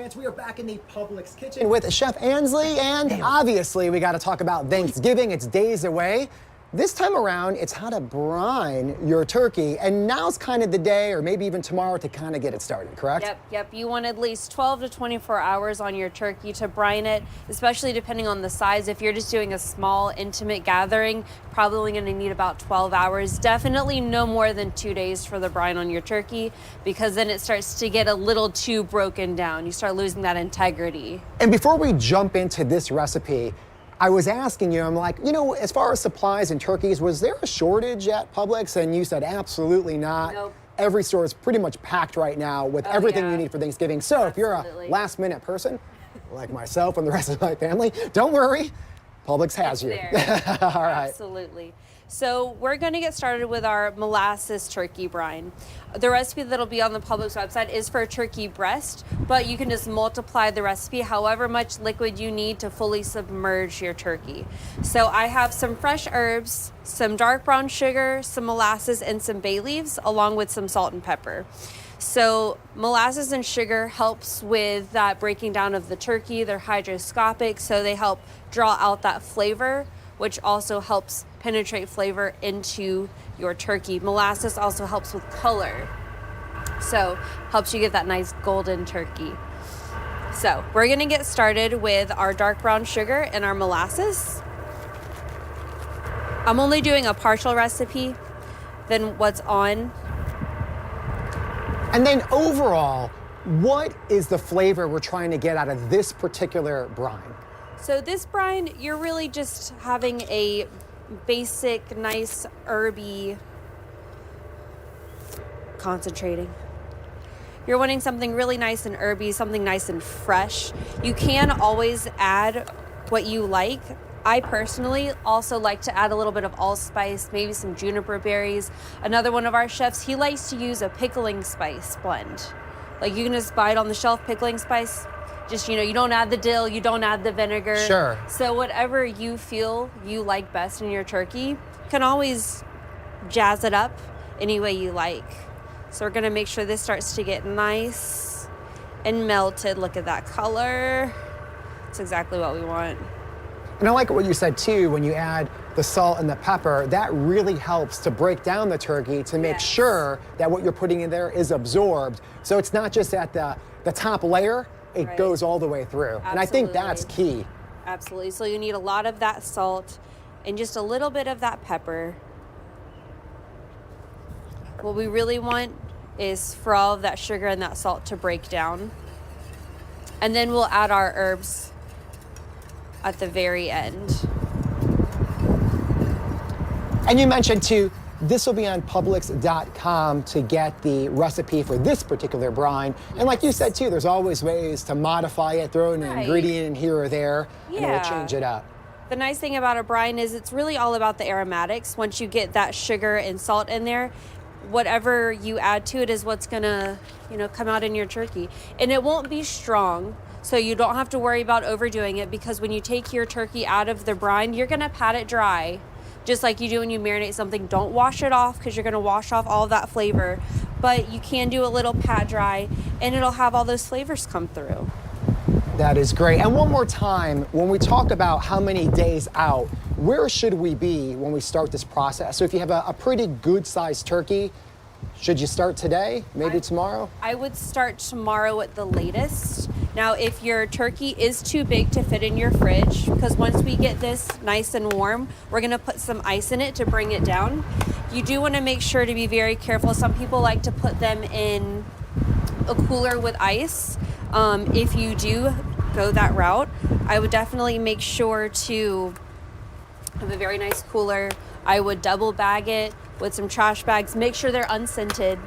France. We are back in the Publix kitchen with Chef Ansley, and obviously we got to talk about Thanksgiving. It's days away. This time around, it's how to brine your turkey, and now's kind of the day, or maybe even tomorrow, to kind of get it started, correct? Yep. You want at least 12 to 24 hours on your turkey to brine it, especially depending on the size. If you're just doing a small, intimate gathering, probably only going to need about 12 hours. Definitely no more than 2 days for the brine on your turkey, because then it starts to get a little too broken down. You start losing that integrity. And before we jump into this recipe, I was asking you, I'm like, you know, as far as supplies and turkeys, was there a shortage at Publix? And you said absolutely not. Nope. Every store is pretty much packed right now with everything you need for Thanksgiving. So if you're a last minute person, like myself and the rest of my family, don't worry, Publix has you. All right. Absolutely. So we're going to get started with our molasses turkey brine. The recipe that'll be on the Publix website is for turkey breast, but you can just multiply the recipe however much liquid you need to fully submerge your turkey. So I have some fresh herbs, some dark brown sugar, some molasses, and some bay leaves, along with some salt and pepper. So molasses and sugar helps with that breaking down of the turkey. They're hygroscopic, so they help draw out that flavor, which also helps penetrate flavor into your turkey. Molasses also helps with color, so helps you get that nice golden turkey. So we're gonna get started with our dark brown sugar and our molasses. I'm only doing a partial recipe than what's on. And then overall, what is the flavor we're trying to get out of this particular brine? So this brine, you're really just having a basic, nice, herby, concentrating. You're wanting something really nice and herby, something nice and fresh. You can always add what you like. I personally also like to add a little bit of allspice, maybe some juniper berries. Another one of our chefs, he likes to use a pickling spice blend. Like, you can just buy it on the shelf, pickling spice. Just, you know, you don't add the dill, you don't add the vinegar. Sure. So whatever you feel you like best in your turkey, you can always jazz it up any way you like. So we're gonna make sure this starts to get nice and melted. Look at that color. It's exactly what we want. And I like what you said too, when you add the salt and the pepper, that really helps to break down the turkey to make sure that what you're putting in there is absorbed. So it's not just at the top layer, it goes all the way through. Absolutely. And I think that's key. Absolutely. So you need a lot of that salt and just a little bit of that pepper. What we really want is for all of that sugar and that salt to break down. And then we'll add our herbs at the very end. And you mentioned too, this will be on Publix.com to get the recipe for this particular brine. And like you said too, there's always ways to modify it, throw an ingredient in here or there, and it will change it up. The nice thing about a brine is it's really all about the aromatics. Once you get that sugar and salt in there, whatever you add to it is what's gonna, you know, come out in your turkey. And it won't be strong, so you don't have to worry about overdoing it, because when you take your turkey out of the brine, you're gonna pat it dry. Just like you do when you marinate something. Don't wash it off, because you're gonna wash off all of that flavor. But you can do a little pat dry, and it'll have all those flavors come through. That is great. And one more time, when we talk about how many days out, where should we be when we start this process? So if you have a pretty good sized turkey, should you start today, maybe tomorrow? I would start tomorrow at the latest. Now, if your turkey is too big to fit in your fridge, because once we get this nice and warm, we're gonna put some ice in it to bring it down. You do wanna make sure to be very careful. Some people like to put them in a cooler with ice. If you do go that route, I would definitely make sure to have a very nice cooler. I would double bag it with some trash bags. Make sure they're unscented.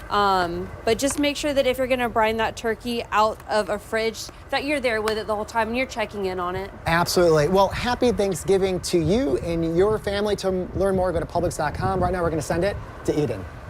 But just make sure that if you're gonna brine that turkey out of a fridge, that you're there with it the whole time and you're checking in on it. Absolutely. Well, happy Thanksgiving to you and your family. To learn more, go to Publix.com. Right now, we're gonna send it to Eden.